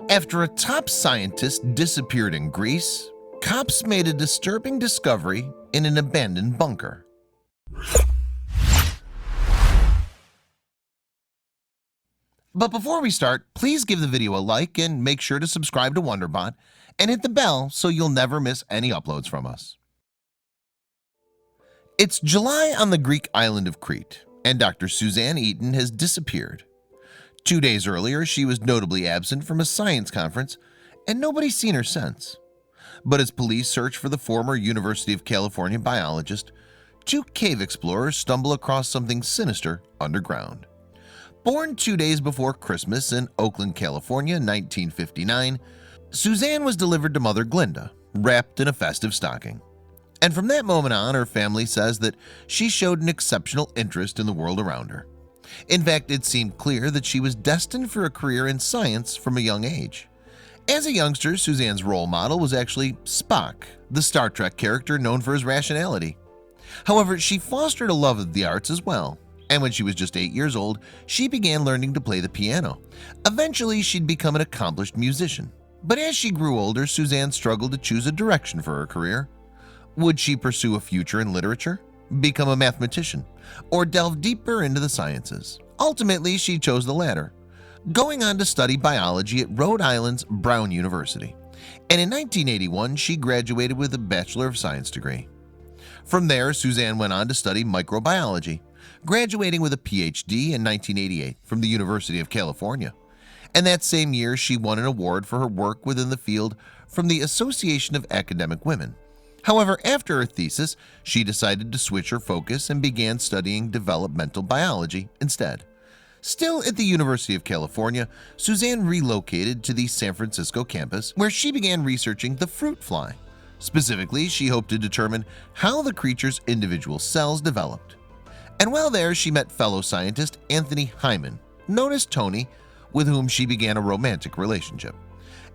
After a top scientist disappeared in Greece, cops made a disturbing discovery in an abandoned bunker. But before we start, please give the video a like and make sure to subscribe to Wonderbot and hit the bell so you'll never miss any uploads from us. It's July on the Greek island of Crete, and Dr. Suzanne Eaton has disappeared. 2 days earlier, she was notably absent from a science conference, and nobody's seen her since. But as police search for the former University of California biologist, 2 cave explorers stumble across something sinister underground. Born 2 days before Christmas in Oakland, California, 1959, Suzanne was delivered to Mother Glinda, wrapped in a festive stocking. And from that moment on, her family says that she showed an exceptional interest in the world around her. In fact, it seemed clear that she was destined for a career in science from a young age. As a youngster, Suzanne's role model was actually Spock, the Star Trek character known for his rationality. However, she fostered a love of the arts as well, and when she was just 8 years old, she began learning to play the piano. Eventually, she'd become an accomplished musician. But as she grew older, Suzanne struggled to choose a direction for her career. Would she pursue a future in literature, become a mathematician, or delve deeper into the sciences? Ultimately, she chose the latter, going on to study biology at Rhode Island's Brown University. And in 1981, she graduated with a Bachelor of Science degree. From there, Suzanne went on to study microbiology, graduating with a PhD in 1988 from the University of California. And that same year, she won an award for her work within the field from the Association of Academic Women. However, after her thesis, she decided to switch her focus and began studying developmental biology instead. Still at the University of California, Suzanne relocated to the San Francisco campus, where she began researching the fruit fly. Specifically, she hoped to determine how the creature's individual cells developed. And while there, she met fellow scientist Anthony Hyman, known as Tony, with whom she began a romantic relationship.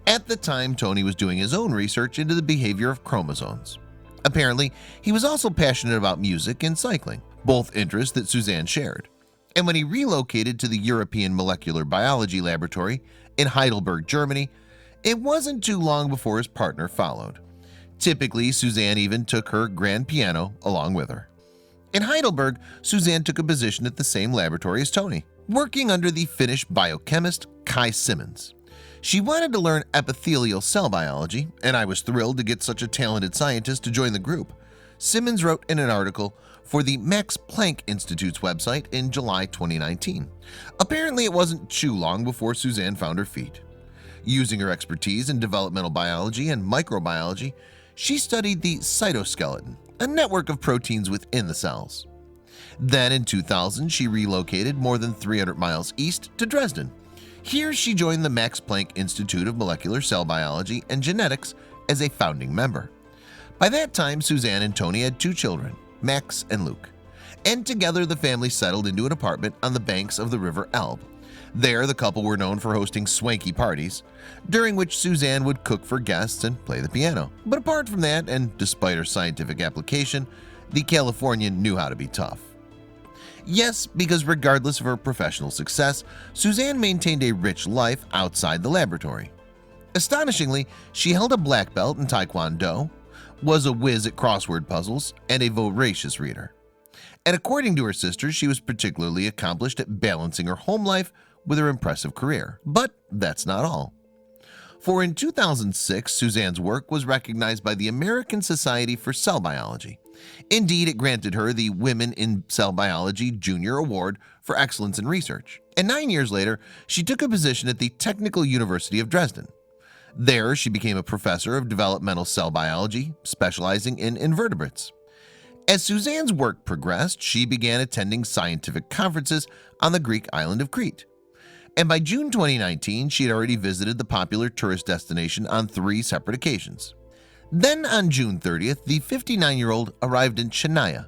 At the time, Tony was doing his own research into the behavior of chromosomes. Apparently, he was also passionate about music and cycling, both interests that Suzanne shared. And when he relocated to the European Molecular Biology Laboratory in Heidelberg, Germany, it wasn't too long before his partner followed. Typically, Suzanne even took her grand piano along with her. In Heidelberg, Suzanne took a position at the same laboratory as Tony, working under the Finnish biochemist Kai Simmons. She wanted to learn epithelial cell biology, and I was thrilled to get such a talented scientist to join the group. Simmons wrote in an article for the Max Planck Institute's website in July 2019. Apparently, it wasn't too long before Suzanne found her feet. Using her expertise in developmental biology and microbiology, she studied the cytoskeleton, a network of proteins within the cells. Then in 2000, she relocated more than 300 miles east to Dresden. Here, she joined the Max Planck Institute of Molecular Cell Biology and Genetics as a founding member. By that time, Suzanne and Tony had 2 children, Max and Luke, and together the family settled into an apartment on the banks of the River Elbe. There, the couple were known for hosting swanky parties, during which Suzanne would cook for guests and play the piano. But apart from that, and despite her scientific application, the Californian knew how to be tough. Yes, because regardless of her professional success, Suzanne maintained a rich life outside the laboratory. Astonishingly, she held a black belt in Taekwondo, was a whiz at crossword puzzles, and a voracious reader. And according to her sisters, she was particularly accomplished at balancing her home life with her impressive career. But that's not all. For in 2006, Suzanne's work was recognized by the American Society for Cell Biology. Indeed, it granted her the Women in Cell Biology Junior Award for Excellence in Research. And 9 years later, she took a position at the Technical University of Dresden. There, she became a professor of developmental cell biology, specializing in invertebrates. As Suzanne's work progressed, she began attending scientific conferences on the Greek island of Crete. And by June 2019, she had already visited the popular tourist destination on 3 separate occasions. Then on June 30th, the 59-year-old arrived in Chennai,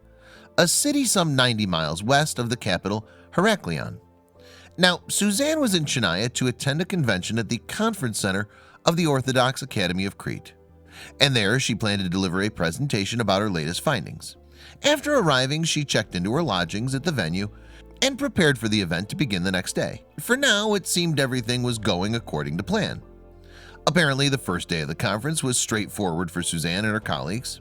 a city some 90 miles west of the capital, Heraklion. Now, Suzanne was in Chennai to attend a convention at the conference center of the Orthodox Academy of Crete. And there, she planned to deliver a presentation about her latest findings. After arriving, she checked into her lodgings at the venue and prepared for the event to begin the next day. For now, it seemed everything was going according to plan. Apparently, the first day of the conference was straightforward for Suzanne and her colleagues.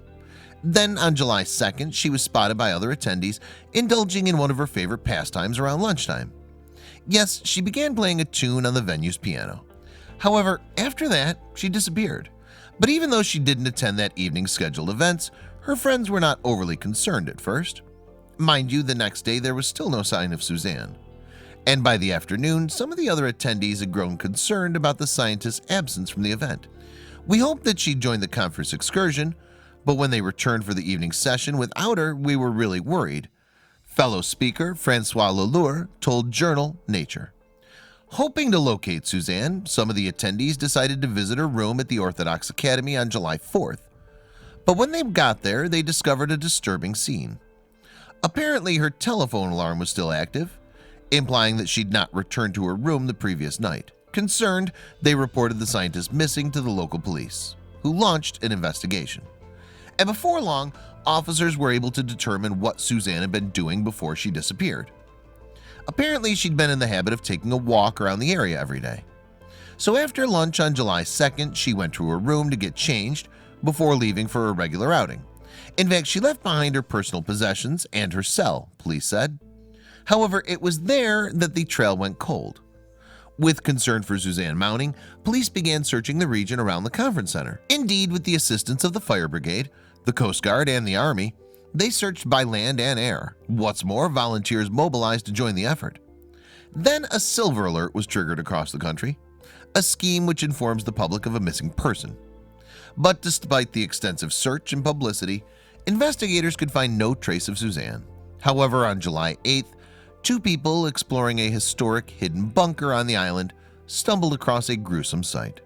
Then on July 2nd, she was spotted by other attendees indulging in one of her favorite pastimes around lunchtime. Yes, she began playing a tune on the venue's piano. However, after that, she disappeared. But even though she didn't attend that evening's scheduled events, her friends were not overly concerned at first. Mind you, the next day there was still no sign of Suzanne. And by the afternoon, some of the other attendees had grown concerned about the scientist's absence from the event. We hoped that she'd join the conference excursion, but when they returned for the evening session without her, we were really worried. Fellow speaker Francois Leffler told Journal Nature. Hoping to locate Suzanne, some of the attendees decided to visit her room at the Orthodox Academy on July 4th. But when they got there, they discovered a disturbing scene. Apparently, her telephone alarm was still active, implying that she'd not returned to her room the previous night. Concerned, they reported the scientist missing to the local police, who launched an investigation. And before long, officers were able to determine what Suzanne had been doing before she disappeared. Apparently, she'd been in the habit of taking a walk around the area every day. So after lunch on July 2nd, she went to her room to get changed before leaving for a regular outing. In fact, she left behind her personal possessions and her cell, police said. However, it was there that the trail went cold. With concern for Suzanne mounting, police began searching the region around the conference center. Indeed, with the assistance of the fire brigade, the Coast Guard, and the Army, they searched by land and air. What's more, volunteers mobilized to join the effort. Then a silver alert was triggered across the country, a scheme which informs the public of a missing person. But despite the extensive search and publicity, investigators could find no trace of Suzanne. However, on July 8th, two people exploring a historic hidden bunker on the island stumbled across a gruesome sight.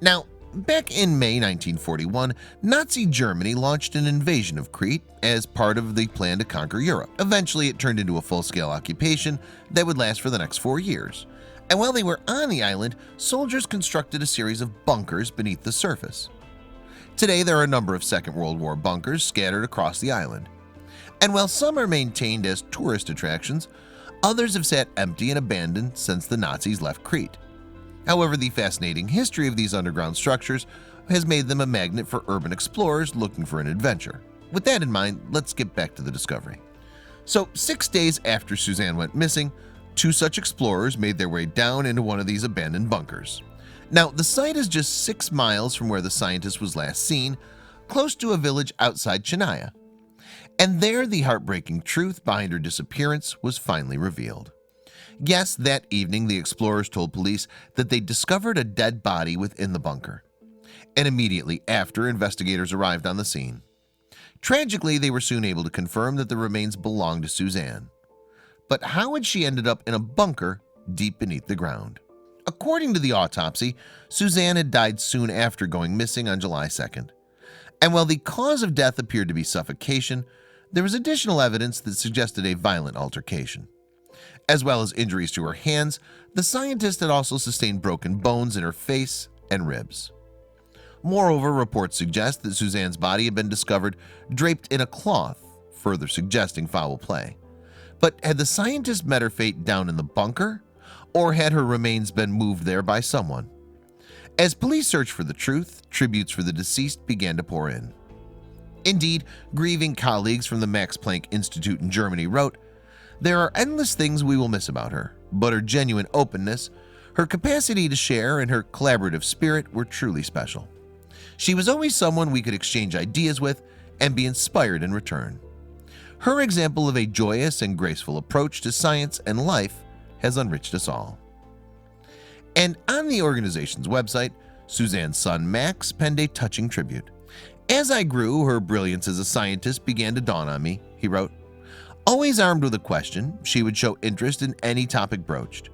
Now, back in May 1941, Nazi Germany launched an invasion of Crete as part of the plan to conquer Europe. Eventually, it turned into a full-scale occupation that would last for the next 4 years. And while they were on the island, soldiers constructed a series of bunkers beneath the surface. Today, there are a number of Second World War bunkers scattered across the island. And while some are maintained as tourist attractions, others have sat empty and abandoned since the Nazis left Crete. However, the fascinating history of these underground structures has made them a magnet for urban explorers looking for an adventure. With that in mind, let's get back to the discovery. So, 6 days after Suzanne went missing, two such explorers made their way down into one of these abandoned bunkers. Now, the site is just 6 miles from where the scientist was last seen, close to a village outside Chennai. And there, the heartbreaking truth behind her disappearance was finally revealed. Yes, that evening, the explorers told police that they discovered a dead body within the bunker. And immediately after, investigators arrived on the scene. Tragically, they were soon able to confirm that the remains belonged to Suzanne. But how had she ended up in a bunker deep beneath the ground? According to the autopsy, Suzanne had died soon after going missing on July 2nd. And while the cause of death appeared to be suffocation, there was additional evidence that suggested a violent altercation. As well as injuries to her hands, the scientist had also sustained broken bones in her face and ribs. Moreover, reports suggest that Suzanne's body had been discovered draped in a cloth, further suggesting foul play. But had the scientist met her fate down in the bunker, or had her remains been moved there by someone? As police searched for the truth, tributes for the deceased began to pour in. Indeed, grieving colleagues from the Max Planck Institute in Germany wrote, "There are endless things we will miss about her, but her genuine openness, her capacity to share, and her collaborative spirit were truly special. She was always someone we could exchange ideas with and be inspired in return. Her example of a joyous and graceful approach to science and life has enriched us all." And on the organization's website, Suzanne's son Max penned a touching tribute. "As I grew, her brilliance as a scientist began to dawn on me," he wrote. "Always armed with a question, she would show interest in any topic broached.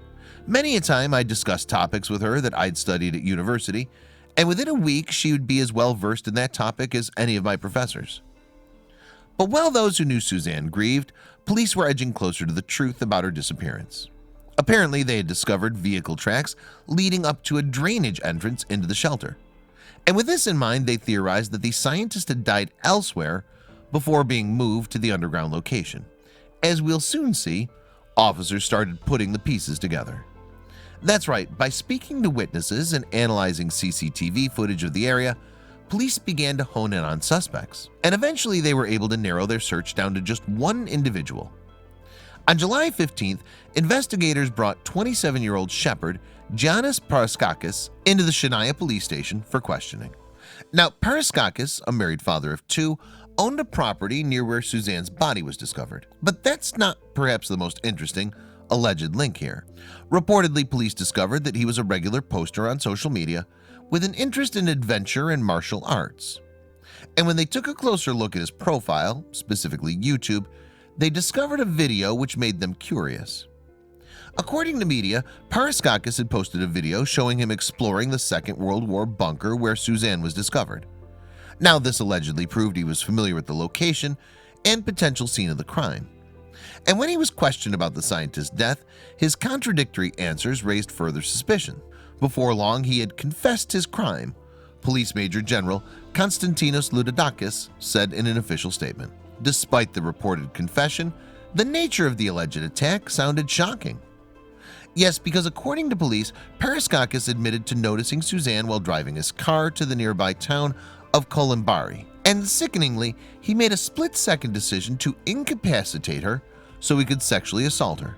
Many a time I discussed topics with her that I'd studied at university, and within a week she would be as well versed in that topic as any of my professors." But while those who knew Suzanne grieved, police were edging closer to the truth about her disappearance. Apparently, they had discovered vehicle tracks leading up to a drainage entrance into the shelter. And with this in mind, they theorized that the scientist had died elsewhere before being moved to the underground location. As we'll soon see, officers started putting the pieces together. That's right, by speaking to witnesses and analyzing CCTV footage of the area, police began to hone in on suspects, and eventually they were able to narrow their search down to just one individual. On July 15th, investigators brought 27-year-old shepherd Giannis Paraskakis into the Shania police station for questioning. Now, Paraskakis, a married father of two, owned a property near where Suzanne's body was discovered. But that's not perhaps the most interesting alleged link here. Reportedly, police discovered that he was a regular poster on social media with an interest in adventure and martial arts. And when they took a closer look at his profile, specifically YouTube, they discovered a video which made them curious. According to media, Paraskakis had posted a video showing him exploring the Second World War bunker where Suzanne was discovered. Now, this allegedly proved he was familiar with the location and potential scene of the crime. And when he was questioned about the scientist's death, his contradictory answers raised further suspicion. Before long, he had confessed his crime, Police Major General Konstantinos Loudadakis said in an official statement. Despite the reported confession, the nature of the alleged attack sounded shocking. Yes, because according to police, Paraskakis admitted to noticing Suzanne while driving his car to the nearby town of Kolimbari, and sickeningly, he made a split-second decision to incapacitate her so he could sexually assault her.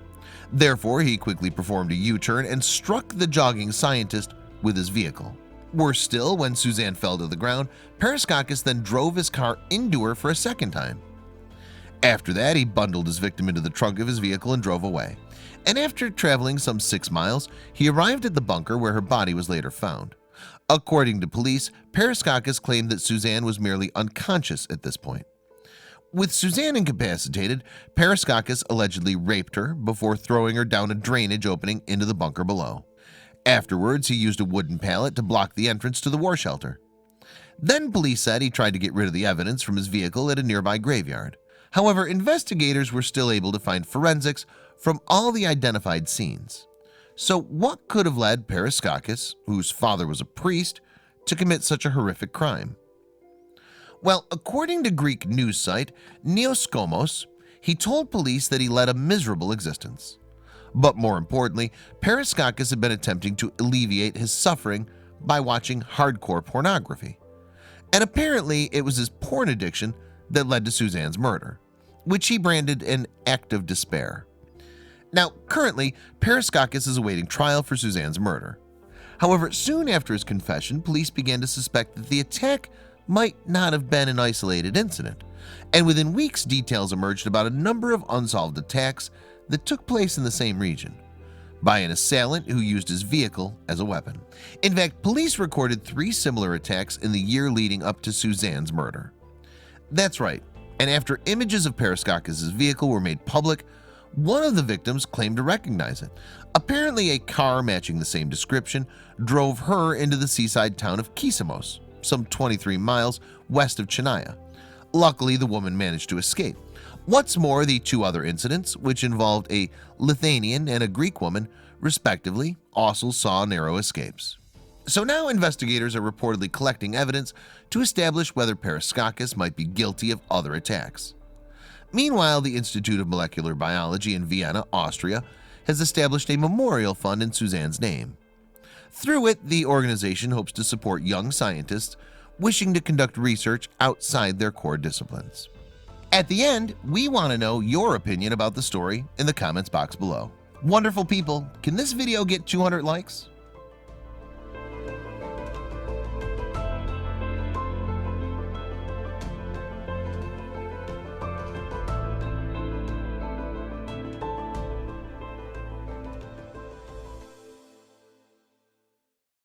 Therefore, he quickly performed a U-turn and struck the jogging scientist with his vehicle. Worse still, when Suzanne fell to the ground, Paraskakis then drove his car into her for a second time. After that, he bundled his victim into the trunk of his vehicle and drove away. And after traveling some 6 miles, he arrived at the bunker where her body was later found. According to police, Paraskakis claimed that Suzanne was merely unconscious at this point. With Suzanne incapacitated, Paraskakis allegedly raped her before throwing her down a drainage opening into the bunker below. Afterwards, he used a wooden pallet to block the entrance to the war shelter. Then police said he tried to get rid of the evidence from his vehicle at a nearby graveyard. However, investigators were still able to find forensics from all the identified scenes. So what could have led Paraskakis, whose father was a priest, to commit such a horrific crime? Well, according to Greek news site Neoskomos, he told police that he led a miserable existence. But more importantly, Paraskakis had been attempting to alleviate his suffering by watching hardcore pornography. And apparently it was his porn addiction that led to Suzanne's murder, which he branded an act of despair. Now, currently, Paraskakis is awaiting trial for Suzanne's murder. However, soon after his confession, police began to suspect that the attack might not have been an isolated incident, and within weeks details emerged about a number of unsolved attacks that took place in the same region by an assailant who used his vehicle as a weapon. In fact, police recorded 3 similar attacks in the year leading up to Suzanne's murder. That's right, and after images of Paraskakis' vehicle were made public, one of the victims claimed to recognize it. Apparently, a car matching the same description drove her into the seaside town of Kisamos, some 23 miles west of Chennai. Luckily, the woman managed to escape. What's more, the 2 other incidents, which involved a Lithuanian and a Greek woman, respectively, also saw narrow escapes. So now investigators are reportedly collecting evidence to establish whether Paraskakis might be guilty of other attacks. Meanwhile, the Institute of Molecular Biology in Vienna, Austria, has established a memorial fund in Suzanne's name. Through it, the organization hopes to support young scientists wishing to conduct research outside their core disciplines. At the end, we want to know your opinion about the story in the comments box below. Wonderful people, can this video get 200 likes?